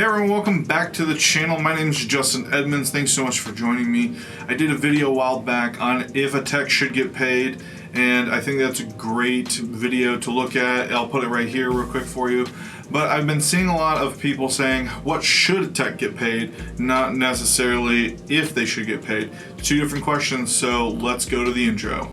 Hey everyone, welcome back to the channel. My name is Justin Edmonds. Thanks so much for joining me. I did a video a while back on if a tech should get paid, and I think that's a great video to look at. I'll put it right here real quick for you. But I've been seeing a lot of people saying, what should a tech get paid? Not necessarily if they should get paid. Two different questions, so let's go to the intro.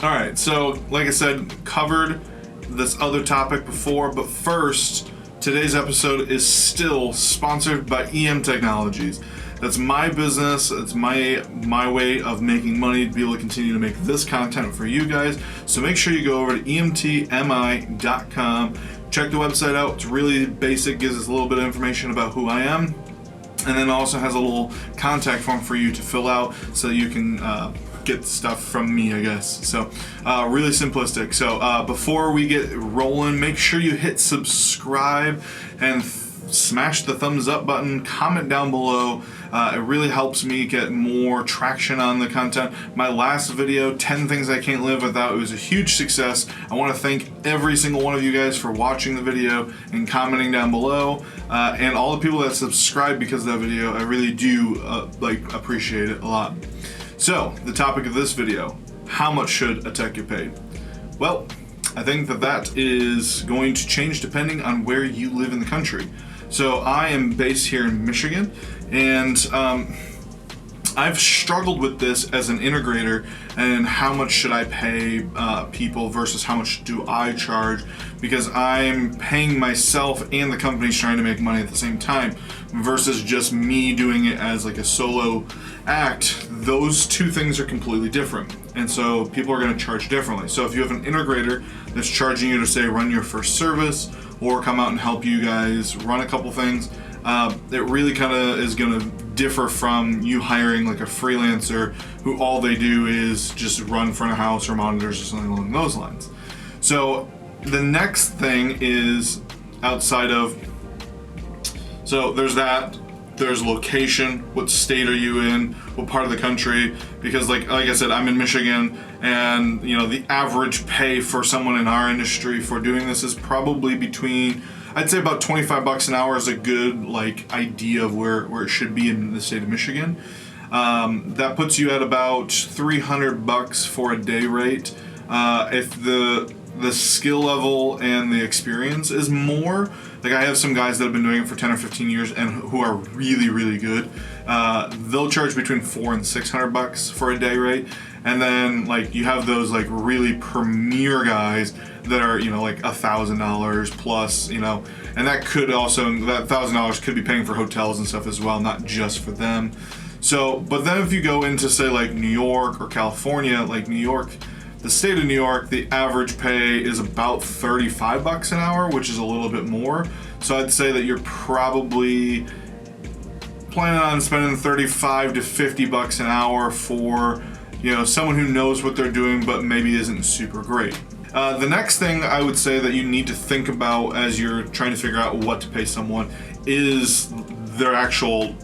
Alright, so like I said, covered this other topic before, but first, today's episode is still sponsored by EM Technologies. That's my business, it's my way of making money to be able to continue to make this content for you guys. So make sure you go over to emtmi.com, check the website out. It's really basic, gives us a little bit of information about who I am, and then also has a little contact form for you to fill out so you can get stuff from me, I guess. So really simplistic. So before we get rolling, make sure you hit subscribe and smash the thumbs up button, comment down below. It really helps me get more traction on the content. My last video, 10 Things I Can't Live Without, it was a huge success. I want to thank every single one of you guys for watching the video and commenting down below, and all the people that subscribed because of that video. I really do appreciate it a lot. So, the topic of this video, how much should a tech get paid? Well, I think that is going to change depending on where you live in the country. So I am based here in Michigan, and I've struggled with this as an integrator and how much should I pay people versus how much do I charge, because I'm paying myself and the company's trying to make money at the same time versus just me doing it as like a solo act. Those two things are completely different, and so people are going to charge differently. So if you have an integrator that's charging you to say run your first service or come out and help you guys run a couple things, it really kind of is going to differ from you hiring like a freelancer who all they do is just run front of house or monitors or something along those lines. So the next thing is outside of, so there's that. There's location, what state are you in, what part of the country, because like I said, I'm in Michigan, and you know the average pay for someone in our industry for doing this is probably between, I'd say about 25 bucks an hour is a good like idea of where it should be in the state of Michigan. That puts you at about 300 bucks for a day rate. If the skill level and the experience is more, like I have some guys that have been doing it for 10 or 15 years and who are really, really good. They'll charge between 400 and 600 bucks for a day rate. And then like you have those like really premier guys that are, you know, like $1,000 plus, you know, and that could also, that $1,000 could be paying for hotels and stuff as well, not just for them. So, but then if you go into say like New York or California, like New York, the state of New York, the average pay is about 35 bucks an hour, which is a little bit more. So I'd say that you're probably planning on spending 35 to 50 bucks an hour for, you know, someone who knows what they're doing but maybe isn't super great. The next thing I would say that you need to think about as you're trying to figure out what to pay someone is their actual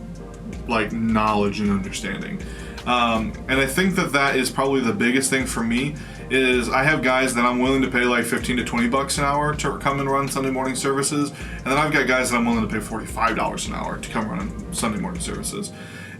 like knowledge and understanding. And I think that is probably the biggest thing for me. Is I have guys that I'm willing to pay like 15 to 20 bucks an hour to come and run Sunday morning services, and then I've got guys that I'm willing to pay $45 an hour to come run Sunday morning services.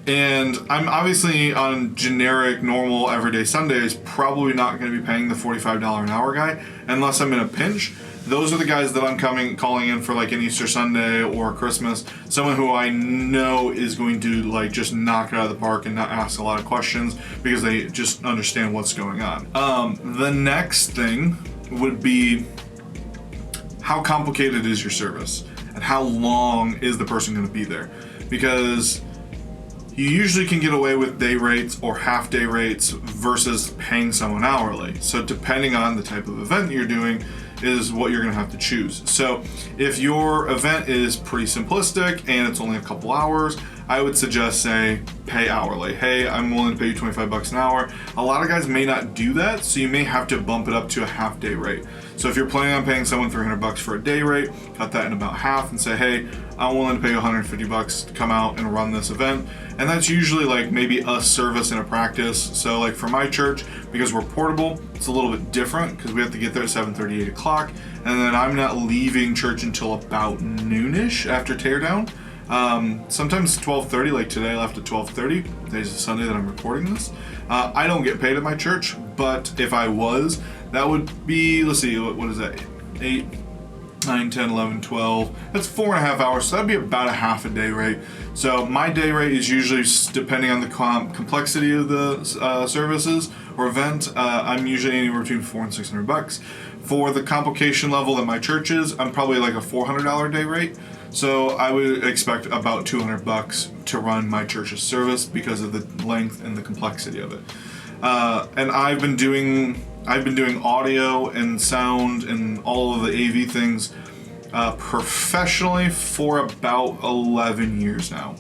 And I'm obviously on generic, normal, everyday Sundays probably not going to be paying the $45 an hour guy unless I'm in a pinch. Those are the guys that I'm calling in for like an Easter Sunday or Christmas, someone who I know is going to like just knock it out of the park and not ask a lot of questions because they just understand what's going on. The next thing would be how complicated is your service and how long is the person going to be there, because you usually can get away with day rates or half day rates versus paying someone hourly. So depending on the type of event you're doing is what you're going to have to choose. So if your event is pretty simplistic and it's only a couple hours, I would suggest say pay hourly. Hey, I'm willing to pay you 25 bucks an hour. A lot of guys may not do that, so you may have to bump it up to a half day rate. So if you're planning on paying someone 300 bucks for a day rate, cut that in about half and say, hey, I'm willing to pay you 150 bucks to come out and run this event. And that's usually like maybe a service and a practice. So like for my church, because we're portable, it's a little bit different because we have to get there at 7:30, 8 o'clock. And then I'm not leaving church until about noonish after teardown. Sometimes 12:30, like today I left at 12:30. Today's the Sunday that I'm recording this. I don't get paid at my church, but if I was, that would be, let's see, what is that? 8, 9, 10, 11, 12. That's 4.5 hours, so that'd be about a half a day rate. So my day rate is usually, depending on the complexity of the services or event, I'm usually anywhere between $400 and $600. For the complication level that my church is, I'm probably like a $400 day rate. So I would expect about $200 to run my church's service because of the length and the complexity of it. And I've been doing audio and sound and all of the AV things professionally for about 11 years now.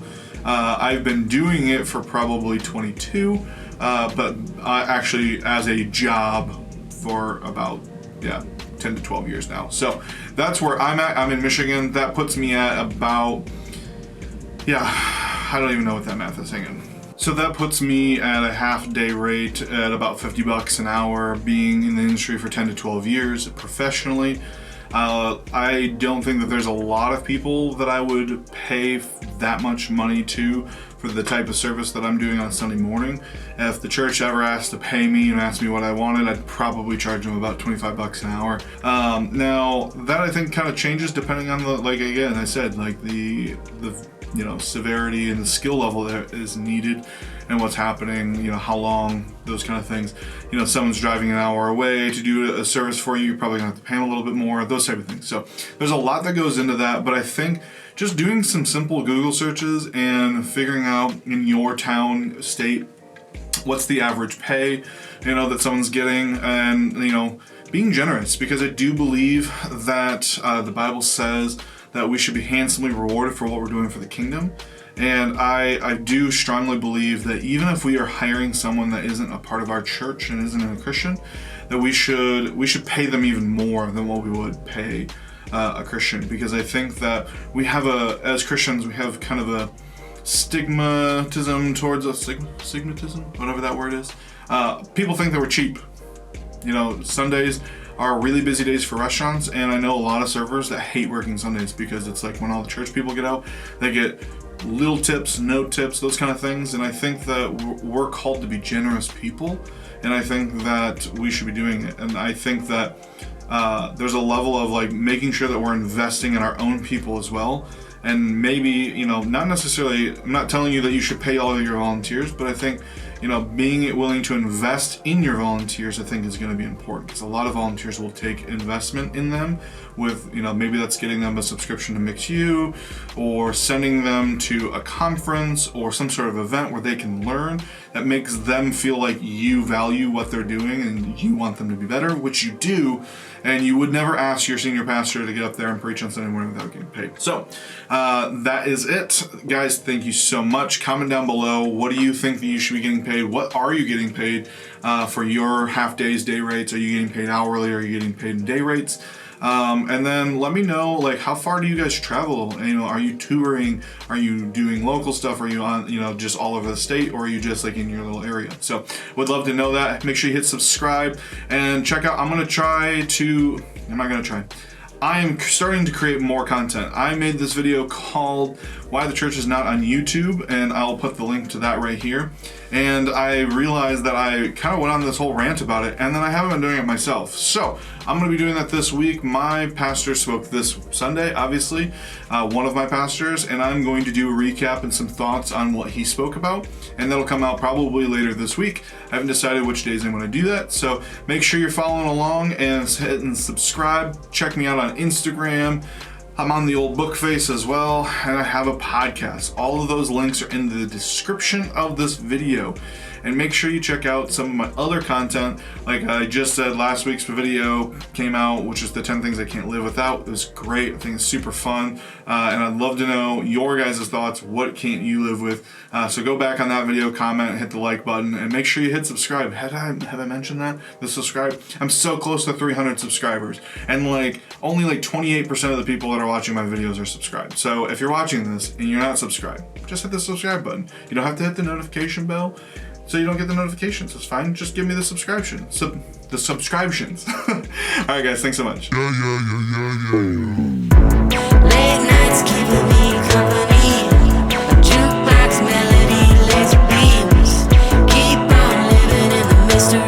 I've been doing it for probably 22, but actually as a job for about 10 to 12 years now. So that's where I'm at. I'm in Michigan. That puts me at about, I don't even know what that math is. Hang on. So that puts me at a half day rate at about 50 bucks an hour, being in the industry for 10 to 12 years professionally. I don't think that there's a lot of people that I would pay that much money to for the type of service that I'm doing on Sunday morning. If the church ever asked to pay me and asked me what I wanted, I'd probably charge them about 25 bucks an hour. Now that I think kind of changes depending on the, like again, I said, like the severity and the skill level that is needed and what's happening, how long, those kind of things. Someone's driving an hour away to do a service for you, you're probably gonna have to pay them a little bit more, those type of things. So there's a lot that goes into that, but I think just doing some simple Google searches and figuring out in your town, state, what's the average pay, that someone's getting, and, being generous, because I do believe that the Bible says that we should be handsomely rewarded for what we're doing for the kingdom. And I do strongly believe that even if we are hiring someone that isn't a part of our church and isn't a Christian, that we should pay them even more than what we would pay a Christian, because I think that as Christians, we have kind of a stigmatism towards us, stigmatism, whatever that word is. People think that we're cheap. Sundays are really busy days for restaurants, and I know a lot of servers that hate working Sundays because it's like when all the church people get out, they get little tips, no tips, those kind of things. And I think that we're called to be generous people, and I think that we should be doing it. And I think that there's a level of like making sure that we're investing in our own people as well. And maybe, not necessarily, I'm not telling you that you should pay all of your volunteers, but I think, being willing to invest in your volunteers, I think is going to be important, because a lot of volunteers will take investment in them with, maybe that's getting them a subscription to MixU, or sending them to a conference or some sort of event where they can learn, that makes them feel like you value what they're doing and you want them to be better, which you do. And you would never ask your senior pastor to get up there and preach on Sunday morning without getting paid. So that is it. Guys, thank you so much. Comment down below. What do you think that you should be getting paid? What are you getting paid for your half days, day rates? Are you getting paid hourly? Are you getting paid in day rates? And then let me know, like, how far do you guys travel? Are you touring? Are you doing local stuff? Are you on, just all over the state, or are you just like in your little area? So would love to know that. Make sure you hit subscribe and check out. I am starting to create more content. I made this video called Why the Church is Not on YouTube, and I'll put the link to that right here. And I realized that I kind of went on this whole rant about it, and then I haven't been doing it myself. So I'm going to be doing that this week. My pastor spoke this Sunday, obviously, one of my pastors, and I'm going to do a recap and some thoughts on what he spoke about, and that'll come out probably later this week. I haven't decided which days I'm going to do that, so make sure you're following along and hit and subscribe. Check me out on Instagram, I'm on the old book face as well, and I have a podcast. All of those links are in the description of this video. And make sure you check out some of my other content. Like I just said, last week's video came out, which is the 10 things I can't live without. It was great. I think it's super fun. And I'd love to know your guys' thoughts. What can't you live with? So go back on that video, comment, hit the like button, and make sure you hit subscribe. Have I mentioned that? The subscribe? I'm so close to 300 subscribers. And only 28% of the people that are watching my videos are subscribed. So if you're watching this and you're not subscribed, just hit the subscribe button. You don't have to hit the notification bell, so you don't get the notifications. It's fine. Just give me the subscription. The subscriptions. All right, guys. Thanks so much.